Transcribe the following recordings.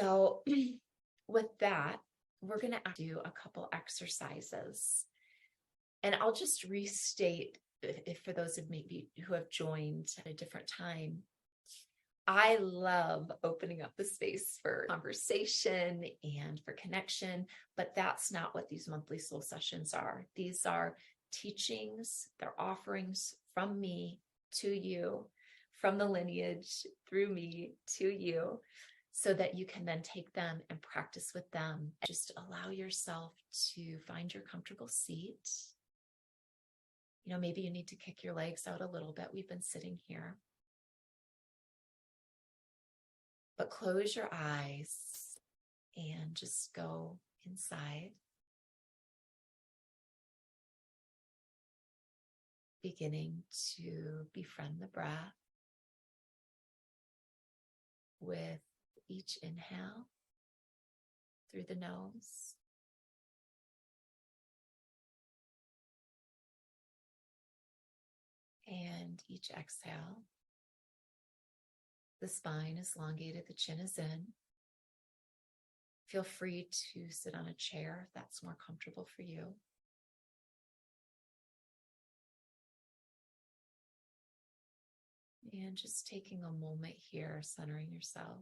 So with that, we're going to do a couple exercises. And I'll just restate, if for those of maybe who have joined at a different time, I love opening up the space for conversation and for connection, but that's not what these monthly soul sessions are. These are teachings, they're offerings from me to you, from the lineage through me to you, so that you can then take them and practice with them. Just allow yourself to find your comfortable seat. You know, maybe you need to kick your legs out a little bit. We've been sitting here. But close your eyes and just go inside. Beginning to befriend the breath with each inhale through the nose. And each exhale. The spine is elongated, the chin is in. Feel free to sit on a chair if that's more comfortable for you. And just taking a moment here, centering yourself.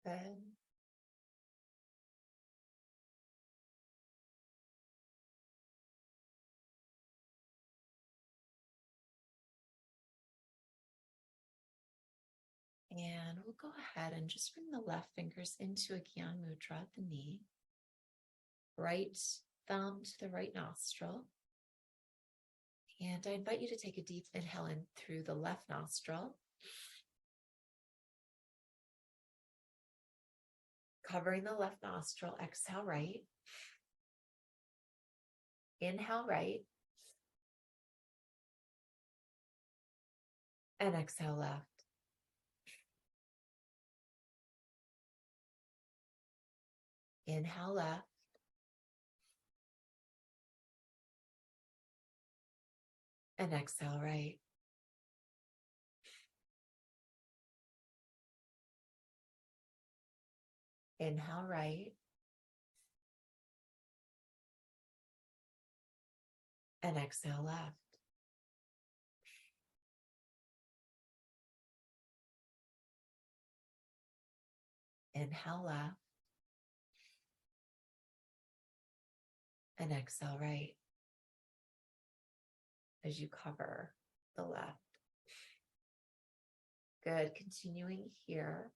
Good. And we'll go ahead and just bring the left fingers into a Gyan Mudra at the knee. Right thumb to the right nostril. And I invite you to take a deep inhale in through the left nostril. Covering the left nostril, exhale right. Inhale right. And exhale left. Inhale left. And exhale right. Inhale right. And exhale left. Inhale left. And exhale right. As you cover the left. Good. Continuing here.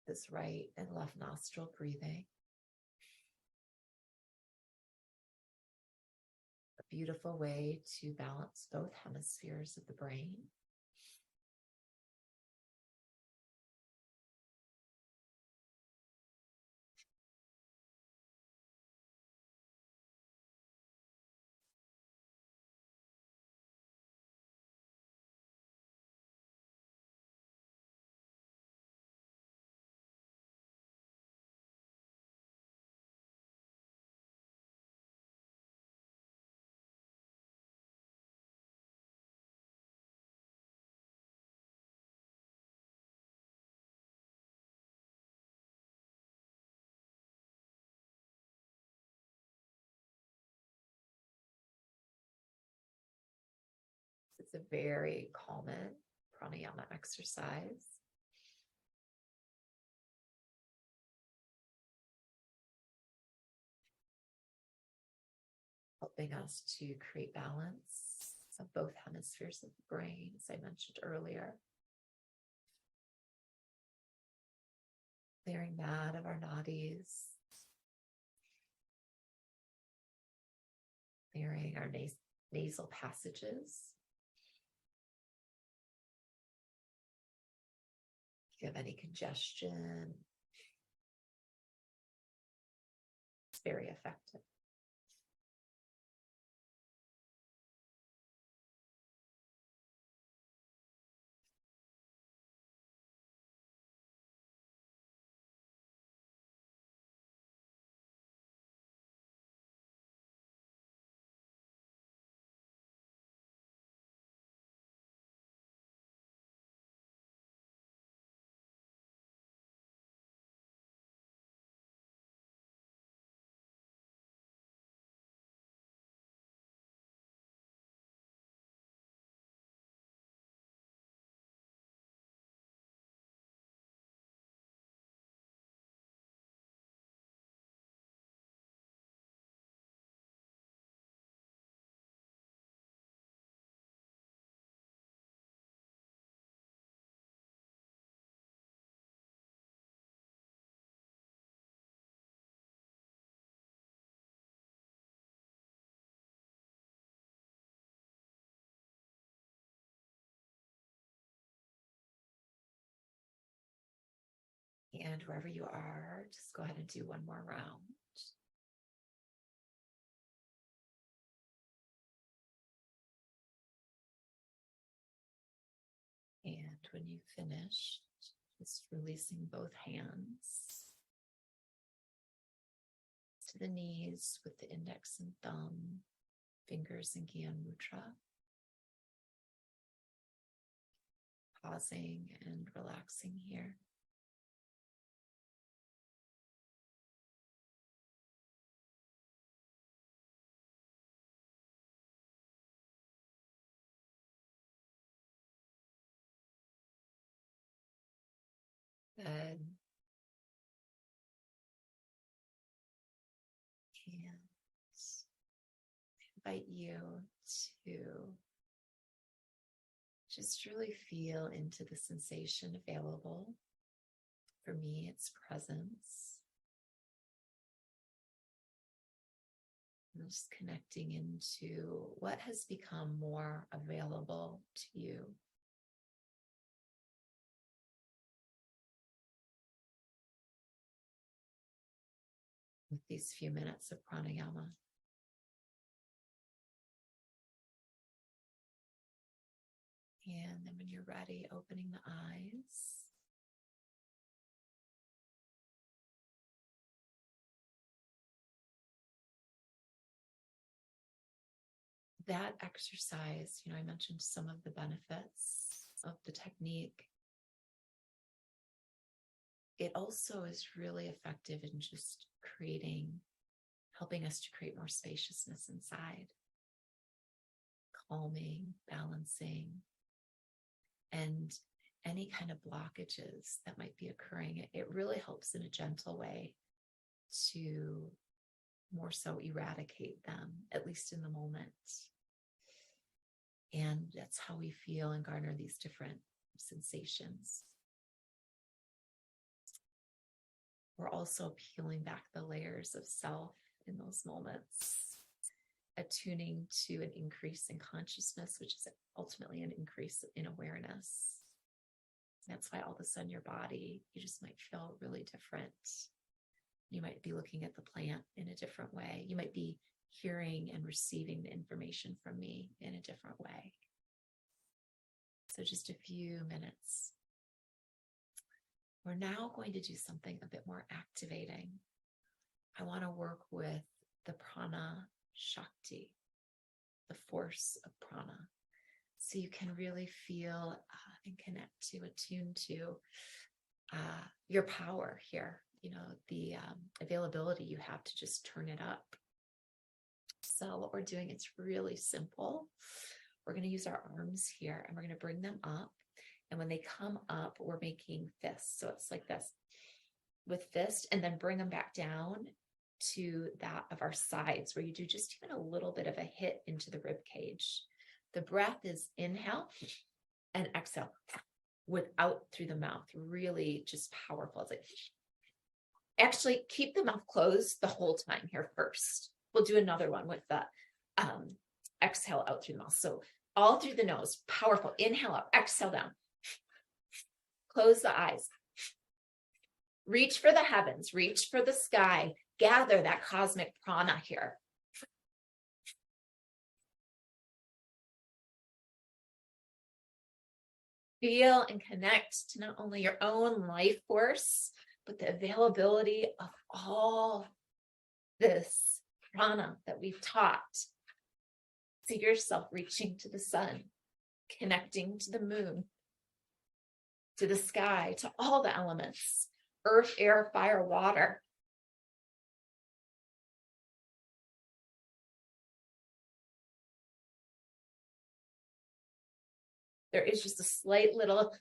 This right and left nostril breathing. A beautiful way to balance both hemispheres of the brain. It's a very calming pranayama exercise. Helping us to create balance of both hemispheres of the brain, as I mentioned earlier. Clearing that of our nadis. Clearing our nasal passages. If you have any congestion, it's very effective. And wherever you are, just go ahead and do one more round. And when you finish, just releasing both hands to the knees with the index and thumb, fingers in Gyan Mudra. Pausing and relaxing here. Good. And I invite you to just really feel into the sensation available. For me, it's presence. And just connecting into what has become more available to you. With these few minutes of pranayama. And then when you're ready, opening the eyes. That exercise, I mentioned some of the benefits of the technique. It also is really effective in just helping us to create more spaciousness inside, calming, balancing, and any kind of blockages that might be occurring. It really helps in a gentle way to more so eradicate them, at least in the moment. And that's how we feel and garner these different sensations. We're also peeling back the layers of self in those moments, attuning to an increase in consciousness, which is ultimately an increase in awareness. That's why all of a sudden your body, you just might feel really different. You might be looking at the plant in a different way. You might be hearing and receiving the information from me in a different way. So just a few minutes. We're now going to do something a bit more activating. I want to work with the prana shakti, the force of prana. So you can really feel and connect to, attune to your power here, the availability you have to just turn it up. So what we're doing, it's really simple. We're going to use our arms here and we're going to bring them up. And when they come up, we're making fists. So it's like this with fist, and then bring them back down to that of our sides, where you do just even a little bit of a hit into the rib cage. The breath is inhale and exhale without through the mouth. Really just powerful. It's like, actually keep the mouth closed the whole time here first. We'll do another one with the exhale out through the mouth. So all through the nose, powerful. Inhale up, exhale down. Close the eyes. Reach for the heavens, reach for the sky. Gather that cosmic prana here. Feel and connect to not only your own life force, but the availability of all this prana that we've taught. See yourself reaching to the sun, connecting to the moon, to the sky, to all the elements, earth, air, fire, water. There is just a slight little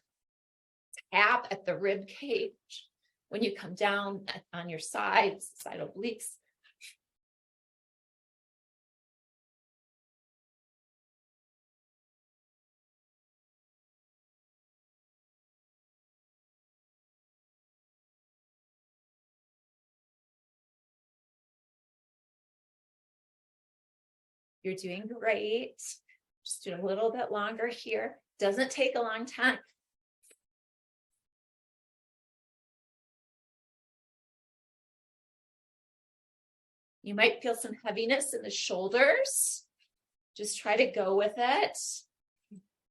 tap at the rib cage when you come down on your sides, side obliques. You're doing great. Just do a little bit longer here. Doesn't take a long time. You might feel some heaviness in the shoulders. Just try to go with it.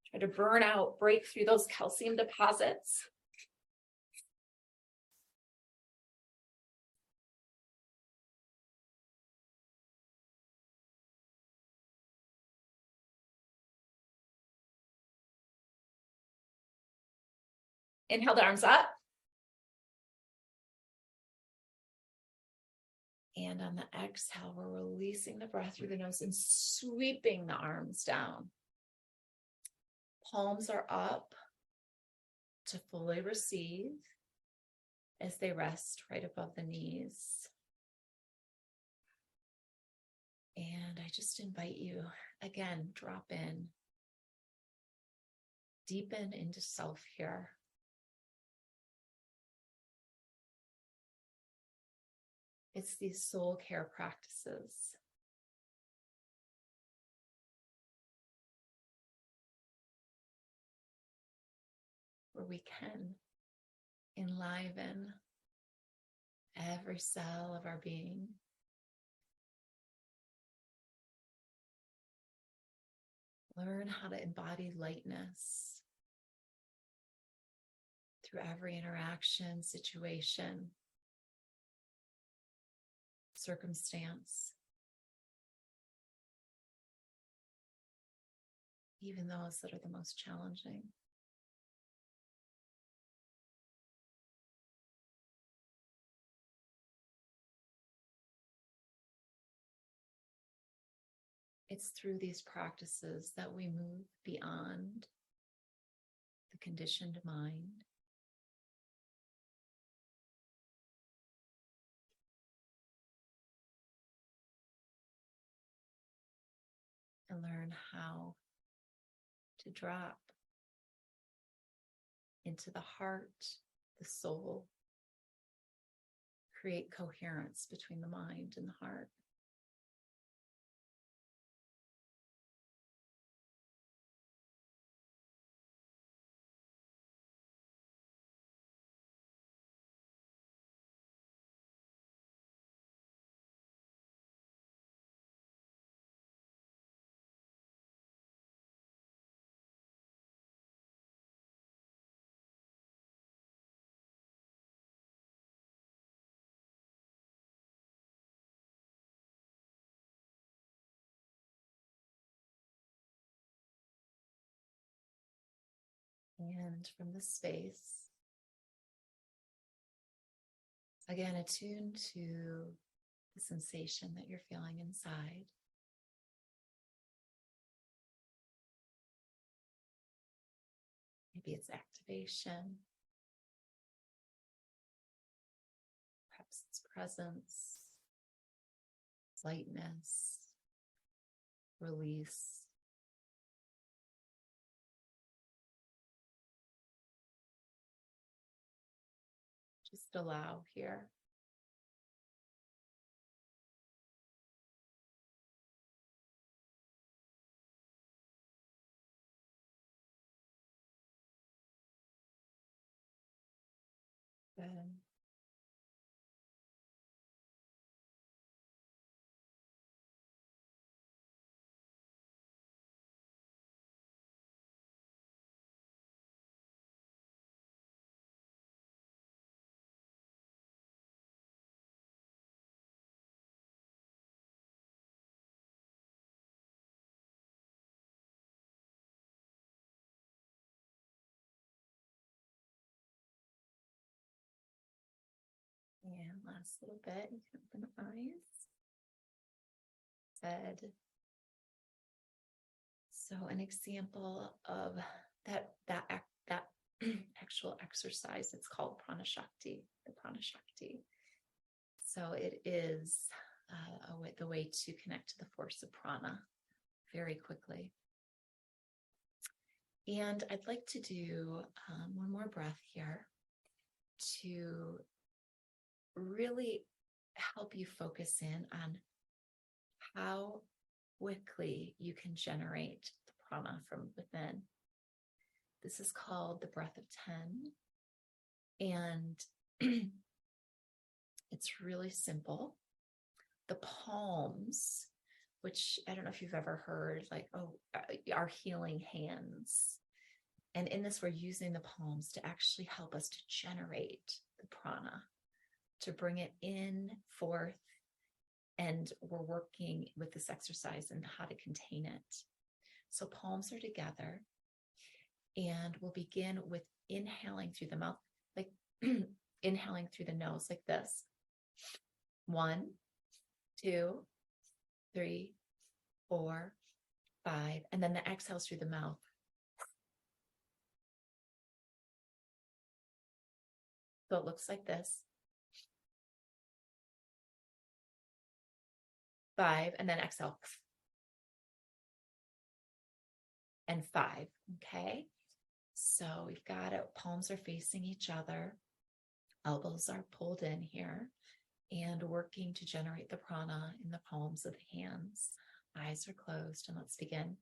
Try to burn out, break through those calcium deposits. Inhale the arms up. And on the exhale, we're releasing the breath through the nose and sweeping the arms down. Palms are up to fully receive as they rest right above the knees. And I just invite you, again, drop in, deepen into self here. It's these soul care practices. Where we can enliven every cell of our being. Learn how to embody lightness through every interaction, situation, circumstance, even those that are the most challenging. It's through these practices that we move beyond the conditioned mind and learn how to drop into the heart, the soul, create coherence between the mind and the heart. And from this space, again, attune to the sensation that you're feeling inside. Maybe it's activation. Perhaps it's presence, lightness, release. Just allow here. Good. And last little bit, you can open the eyes. Good. So an example of that actual exercise, it's called pranashakti, the pranashakti. So it is the way to connect to the force of prana very quickly. And I'd like to do one more breath here to really help you focus in on how quickly you can generate the prana from within. This is called the breath of 10. And it's really simple, the palms, which I don't know if you've ever heard, like, oh, our healing hands. And in this, we're using the palms to actually help us to generate the prana, to bring it in, forth. And we're working with this exercise and how to contain it. So palms are together. And we'll begin with inhaling through the mouth, like inhaling through the nose, like this. 1, 2, 3, 4, 5. And then the exhales through the mouth. So it looks like this. 5, and then exhale. And 5. Okay. So we've got it. Palms are facing each other. Elbows are pulled in here and working to generate the prana in the palms of the hands. Eyes are closed, and let's begin.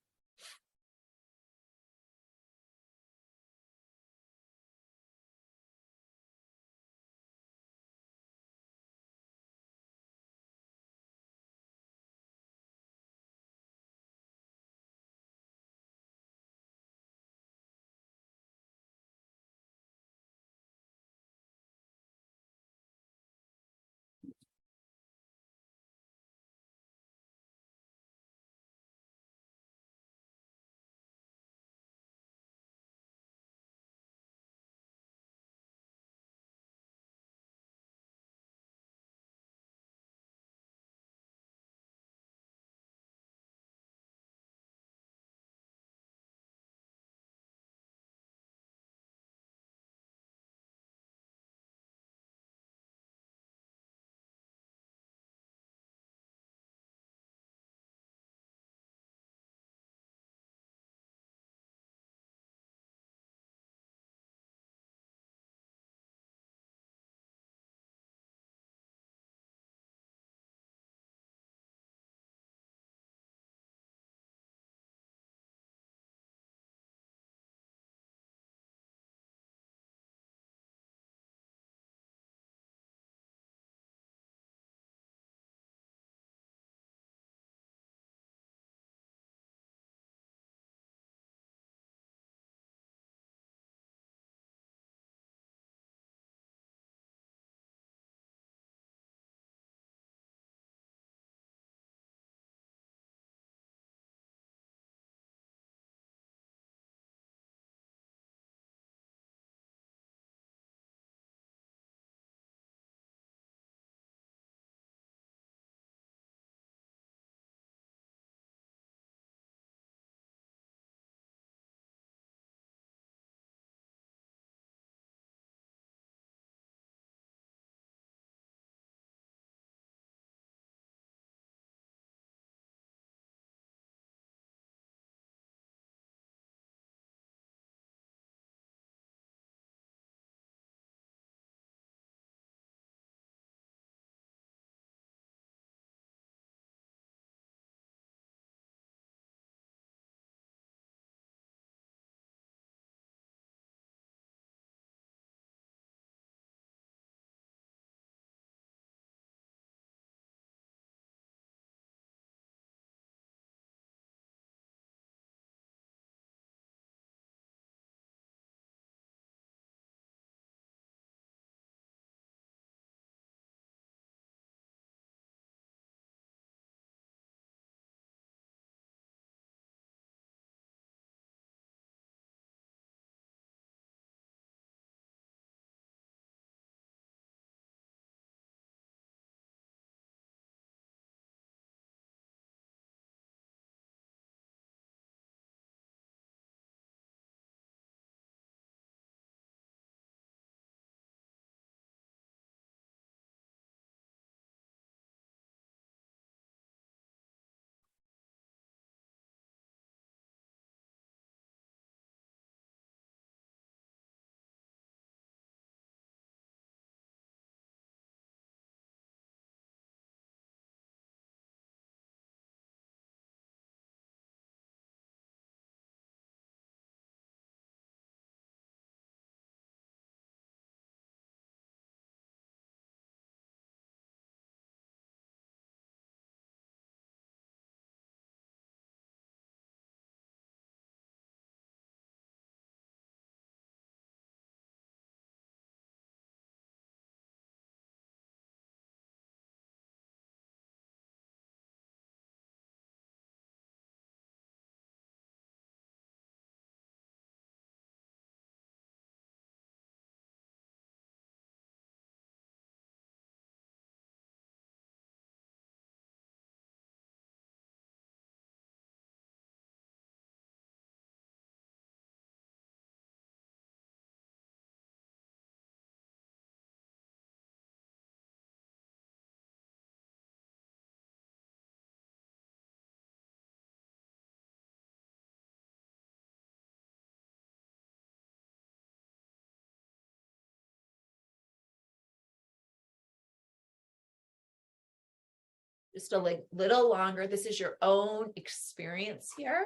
just a little longer. This is your own experience here.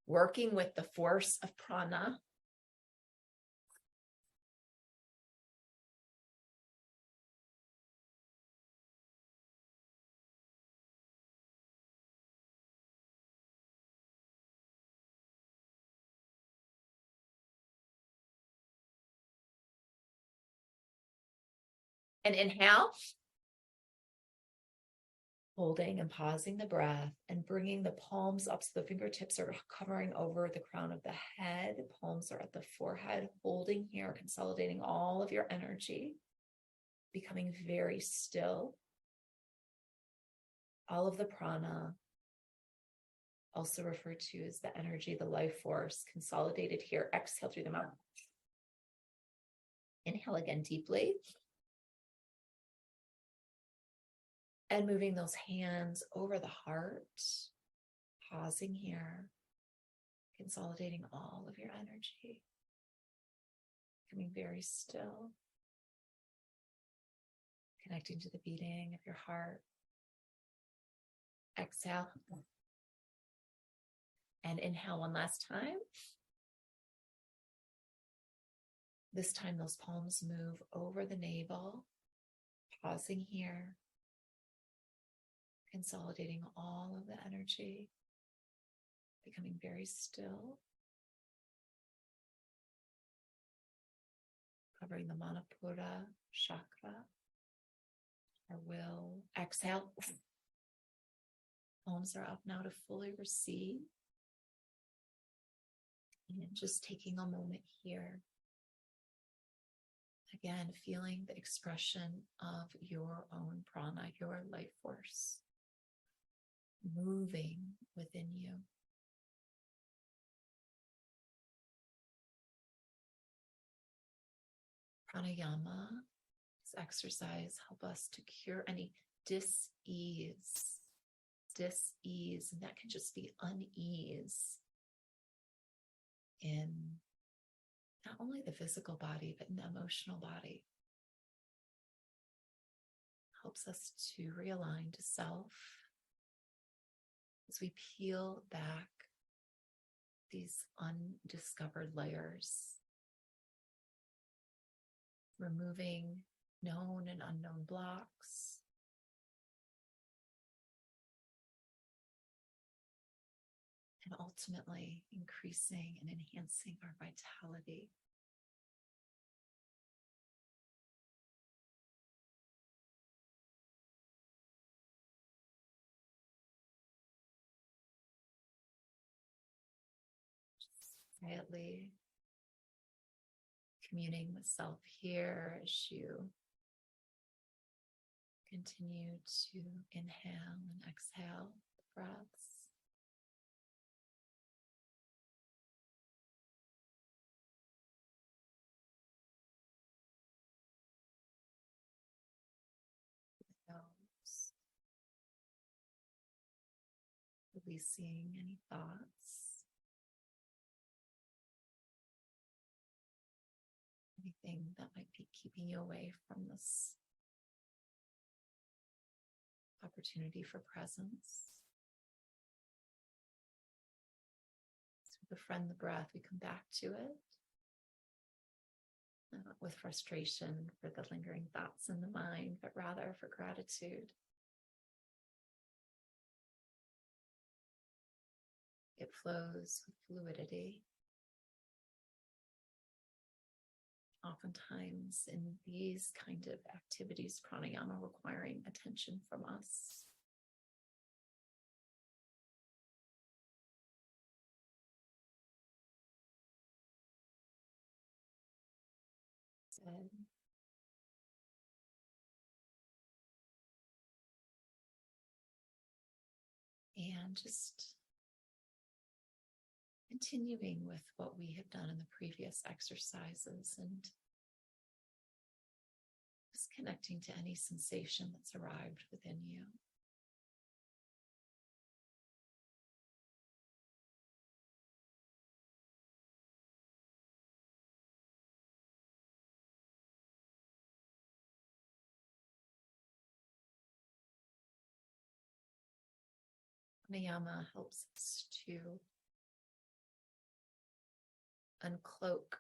Working with the force of prana. And inhale. Holding and pausing the breath and bringing the palms up so the fingertips are covering over the crown of the head. Palms are at the forehead, holding here, consolidating all of your energy, becoming very still. All of the prana, also referred to as the energy, the life force, consolidated here. Exhale through the mouth. Inhale again deeply. And moving those hands over the heart, pausing here, consolidating all of your energy, becoming very still, connecting to the beating of your heart. Exhale. And inhale one last time. This time those palms move over the navel, pausing here, consolidating all of the energy, becoming very still, covering the Manipura chakra, our will. Exhale. Palms are up now to fully receive. And just taking a moment here. Again, feeling the expression of your own prana, your life force, moving within you. Pranayama, this exercise help us to cure any dis-ease, and that can just be unease in not only the physical body, but in the emotional body. Helps us to realign to self as we peel back these undiscovered layers, removing known and unknown blocks, and ultimately increasing and enhancing our vitality. Just quietly communing with self here as you continue to inhale and exhale the breaths. Nose. Releasing any thoughts, anything that might be keeping you away from this opportunity for presence. As we befriend the breath, we come back to it. Not with frustration for the lingering thoughts in the mind, but rather for gratitude. It flows with fluidity. Oftentimes in these kind of activities, pranayama requiring attention from us. And just continuing with what we have done in the previous exercises and just connecting to any sensation that's arrived within you. Pranayama helps us to uncloak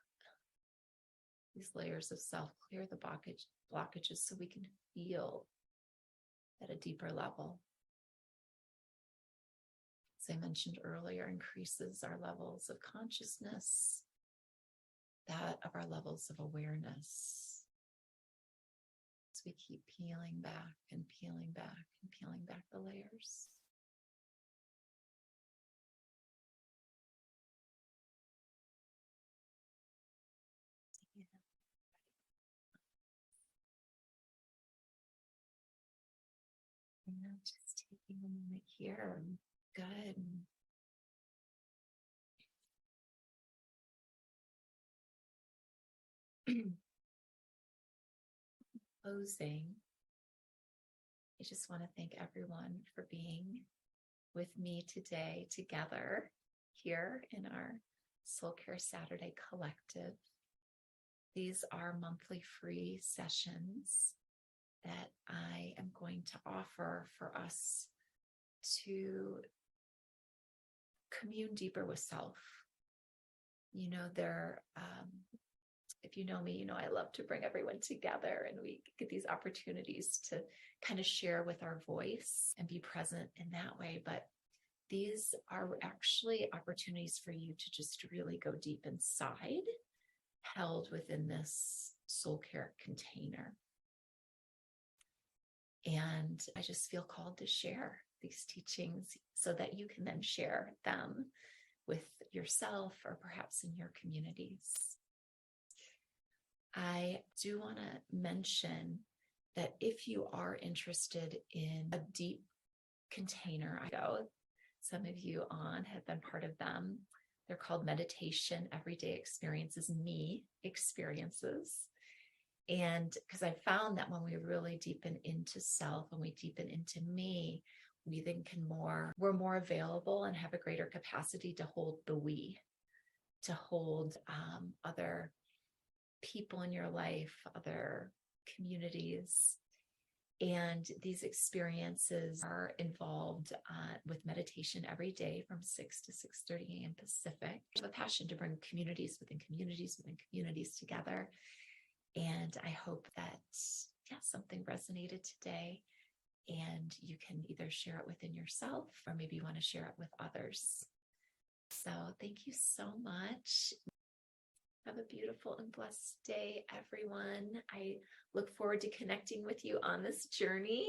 these layers of self, clear the blockages so we can feel at a deeper level. As I mentioned earlier, increases our levels of consciousness, that of our levels of awareness. As we keep peeling back and peeling back and peeling back the layers. And just taking a moment here. Good. Closing, I just want to thank everyone for being with me today together here in our Soul Care Saturday Collective. These are monthly free sessions that I am going to offer for us to commune deeper with self. You know, if you know me, you know I love to bring everyone together, and we get these opportunities to kind of share with our voice and be present in that way. But these are actually opportunities for you to just really go deep inside, held within this soul care container. And I just feel called to share these teachings so that you can then share them with yourself or perhaps in your communities. I do want to mention that if you are interested in a deep container, some of you on have been part of them. They're called Meditation Everyday Experiences, Me Experiences. And because I found that when we really deepen into self, when we deepen into me, we then we're more available and have a greater capacity to hold the we, to hold other people in your life, other communities. And these experiences are involved with meditation every day from 6 to 6:30 a.m. Pacific. I have a passion to bring communities within communities together. And I hope that, something resonated today, and you can either share it within yourself or maybe you want to share it with others. So thank you so much. Have a beautiful and blessed day, everyone. I look forward to connecting with you on this journey.